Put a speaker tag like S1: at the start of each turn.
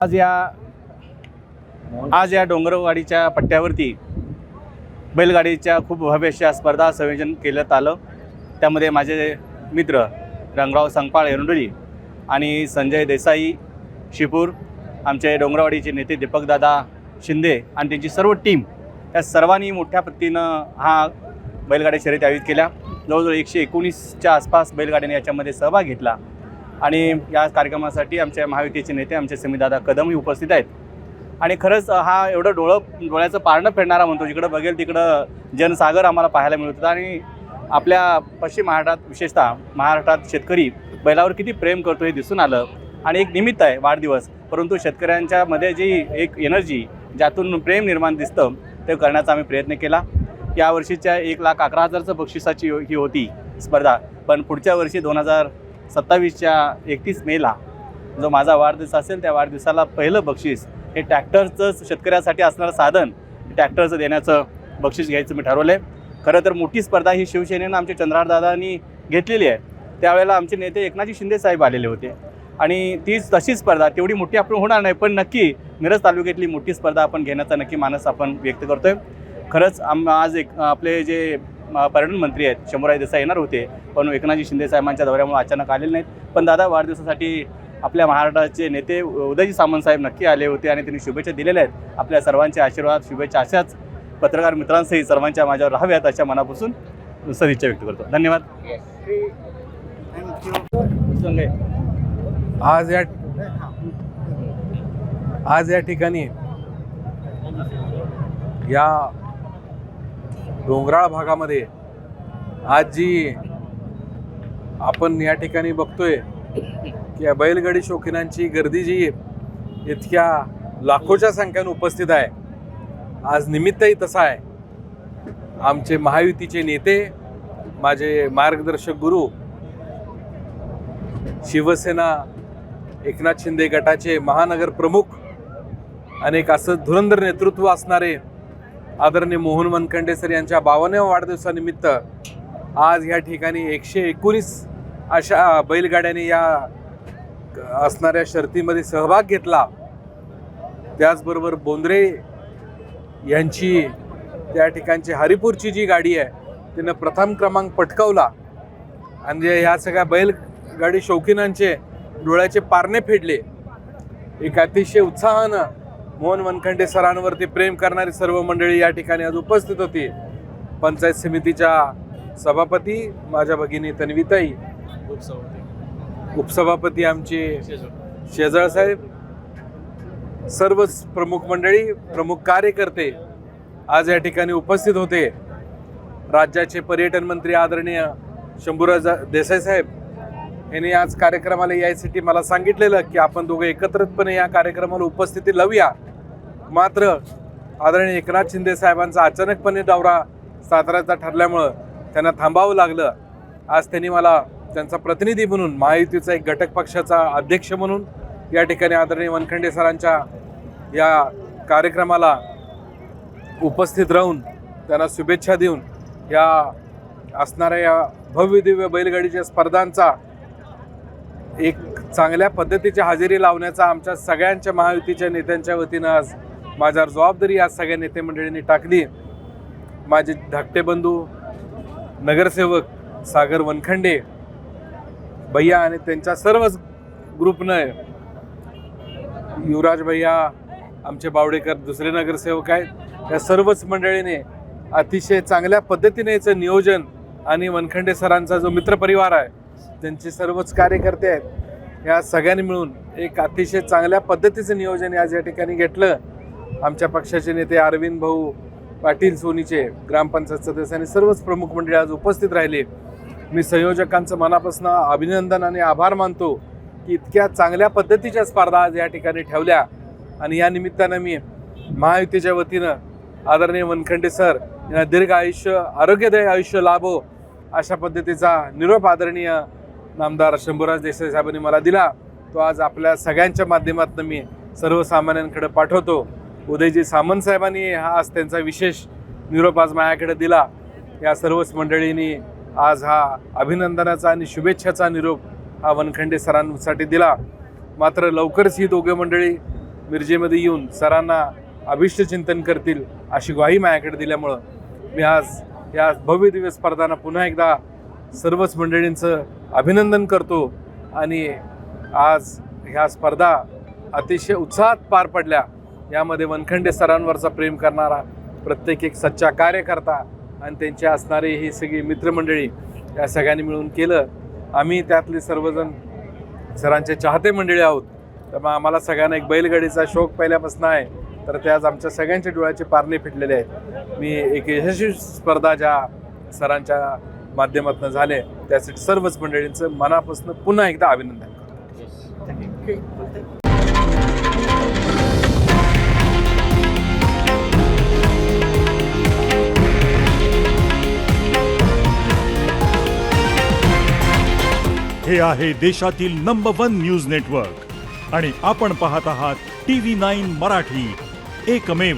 S1: आज या डोंगरवाडीच्या पट्ट्यावरती बैलगाडीच्या खूप भव्य अशा स्पर्धा संयोजन केलं आलं। त्यामध्ये माझे मित्र रंगराव संगपाळ एरंडोली आणि संजय देसाई शिपूर, आमचे डोंगरवाडीचे नेते दीपकदादा शिंदे आणि त्यांची सर्व टीम, या सर्वांनी मोठ्या पद्धतीनं हा बैलगाडी शर्यत आयोजित केल्या। जवळजवळ 119च्या आसपास बैलगाड्यांनी याच्यामध्ये सहभाग घेतला आणि या कार्यक्रमासाठी आमच्या महायुतीचे नेते आमचे समीदादा कदमही उपस्थित आहेत। आणि खरंच हा एवढं डोळ्याचं पारणं फेडणारा म्हणतो, जिकडं बघेल तिकडं जनसागर आम्हाला पाहायला मिळत होता। आणि आपल्या पश्चिम महाराष्ट्रात, विशेषतः महाराष्ट्रात शेतकरी बैलावर किती प्रेम करतो हे दिसून आलं। आणि एक निमित्त आहे वाढदिवस, परंतु शेतकऱ्यांच्या मध्ये जी एक एनर्जी, ज्यातून प्रेम निर्माण दिसतं, ते करण्याचा आम्ही प्रयत्न केला। यावर्षीच्या 1,11,000चं बक्षिसाची ही होती स्पर्धा, पण पुढच्या वर्षी 2027च्या 31 मेला जो माझा वाढदिवस असेल, त्या वाढदिवसाला पहिलं बक्षीस हे ट्रॅक्टरचं, शेतकऱ्यासाठी असणारं साधन ट्रॅक्टरचं देण्याचं बक्षीस घ्यायचं मी ठरवलं आहे। खरं तर मोठी स्पर्धा ही शिवसेनेनं आमचे चंद्रहारदादांनी घेतलेली आहे। त्यावेळेला आमचे नेते एकनाथजी शिंदे साहेब आलेले होते आणि तशी स्पर्धा तेवढी मोठी आपण होणार नाही, पण नक्की मिरज तालुक्यातली मोठी स्पर्धा आपण घेण्याचा नक्की मानस आपण व्यक्त करतोय। खरंच आज आपले जे पर्यटन मंत्री आहेत शंभूराज देसाई येणार होते, पण एकनाथजी शिंदे साहेबांच्या दौऱ्यामुळे अचानक आलेले नाहीत। पण दादा वाढदिवसासाठी आपल्या महाराष्ट्राचे नेते उदयजी सामंत साहेब नक्की आले होते आणि त्यांनी शुभेच्छा दिलेल्या आहेत। आपल्या सर्वांचे आशीर्वाद, शुभेच्छा अशाच पत्रकार मित्रांसहित सर्वांच्या माझ्यावर राहाव्यात अशा मनापासून सदिच्छा व्यक्त करतो। धन्यवाद।
S2: आज या ठिकाणी या डोंगराळ भागामध्ये आज जी आपण या ठिकाणी बघतोय की या बैलगाडी शौकीनांची गर्दी जी इतक्या लाखोच्या संख्येने उपस्थित आहे, आज निमित्तही तसा आहे। आमचे महायुतीचे नेते, माझे मार्गदर्शक गुरु, शिवसेना एकनाथ शिंदे गटाचे महानगर प्रमुख, अनेक असं धुरंधर नेतृत्व असणारे आदरणीय मोहन वनखंडे सर यांच्या 52व्या वाढदिवसानिमित्त आज या ठिकाणी 119 अशा बैलगाड्यांनी या असणाऱ्या शर्तीमध्ये सहभाग घेतला। त्याचबरोबर बोंद्रे यांची त्या ठिकाणची हरिपूरची जी गाडी आहे तिनं प्रथम क्रमांक पटकावला आणि या सगळ्या बैलगाडी शौकीनांचे डोळ्याचे पारणे फेडले। एक अतिशय उत्साहानं मोहन वनखंडे सरांवरती प्रेम करणारी सर्व मंडळी या ठिकाणी आज उपस्थित होती। पंचायत समितीच्या सभापती माझ्या भगिनी तन्वीताई, उपसभापती आमचे शेजाळ साहेब, सर्वच प्रमुख मंडळी, प्रमुख कार्यकर्ते आज या ठिकाणी उपस्थित होते। राज्याचे पर्यटन मंत्री आदरणीय शंभूराज देसाई साहेब यांनी आज कार्यक्रमाला यायसाठी मला सांगितलेलं की आपण दोघे एकत्रितपणे या कार्यक्रमाला उपस्थिती लावूया। मात्र आदरणीय एकनाथ शिंदे साहेबांचा अचानकपणे दौरा साताऱ्याचा ठरल्यामुळं त्यांना थांबावं लागलं। आज त्यांनी मला त्यांचा प्रतिनिधी म्हणून, महायुतीचा एक घटक पक्षाचा अध्यक्ष म्हणून या ठिकाणी आदरणीय वनखंडे सरांच्या या कार्यक्रमाला उपस्थित राहून त्यांना शुभेच्छा देऊन या असणाऱ्या या भव्य दिव्य बैलगाडीच्या स्पर्धांचा एक चांगल्या पद्धतीची हजेरी लावण्याचा आमच्या सगळ्यांच्या महायुतीच्या नेत्यांच्या वतीनं आज माझ्यावर जबाबदारी आज सगळ्या नेते मंडळींनी टाकली। माझे धाकटे बंधू नगरसेवक सागर वनखंडे भैया आणि त्यांच्या सर्वच ग्रुपनं, युवराज भैया, आमचे बावडेकर दुसरे नगरसेवक आहेत, या सर्वच मंडळीने अतिशय चांगल्या पद्धतीने याचं नियोजन आणि वनखंडे सरांचा जो मित्रपरिवार आहे त्यांचे सर्वच कार्यकर्ते आहेत, या सगळ्यांनी मिळून एक अतिशय चांगल्या पद्धतीचं नियोजन आज या ठिकाणी घेतलं। आमच्या पक्षाचे नेते अरविंद भाऊ पाटील सोनीचे, ग्रामपंचायत सदस्य आणि सर्वच प्रमुख मंडळी आज उपस्थित राहिले। मी संयोजकांचं मनापासून अभिनंदन आणि आभार मानतो की इतक्या चांगल्या पद्धतीच्या स्पर्धा आज या ठिकाणी ठेवल्या। आणि या निमित्तानं मी महायुतीच्या वतीनं आदरणीय वनखंडे सर यांना दीर्घ आयुष्य, आरोग्यदायी आयुष्य लाभो अशा पद्धतीचा निरोप आदरणीय नामदार शंभूराज देसाई साहेबांनी मला दिला, तो आज आपल्या सगळ्यांच्या माध्यमातून मी सर्वसामान्यांकडे पाठवतो। उदयजी सामंत साहेबांनी आज त्यांचा विशेष निरोप आज माझ्याकडे दिला। या सर्वच मंडळींनी आज हा अभिनंदनाचा आणि शुभेच्छाचा निरोप हा वनखंडे सरांसाठी दिला। मात्र लवकरच ही दोघे मंडळी मिरजेमध्ये येऊन सरांना अभिष्टचिंतन करतील अशी ग्वाही माझ्याकडे दिल्यामुळं मी आज या भव्य दिवस स्पर्धांना पुन्हा एकदा सर्वच मंडळींचं अभिनंदन करतो आणि आज ह्या स्पर्धा अतिशय उत्साहात पार पडल्या. यामध्ये वनखंडे सरांवरचा प्रेम करणारा प्रत्येक एक सच्चा कार्यकर्ता आणि त्यांचे असणारे ही सगळी मित्रमंडळी या सगळ्यांनी मिळून केलं. आम्ही त्यातले सर्वजण सरांचे चाहते मंडळी आहोत, त्यामुळे आम्हाला सगळ्यांना एक बैलगाडीचा शौक पहिल्यापासून आहे, तर ते आज आमच्या सगळ्यांच्या डोळ्याचे पारणे फिटलेले आहेत. मी एक यशस्वी स्पर्धा ज्या सरांच्या माध्यमातून झाले त्यासाठी सर्वच मंडळींचं मनापासून पुन्हा एकदा अभिनंदन करतो.
S3: हे आहे देशातील नंबर 1 न्यूज नेटवर्क आणि आपण पाहत आहात TV9 मराठी, एकमेव.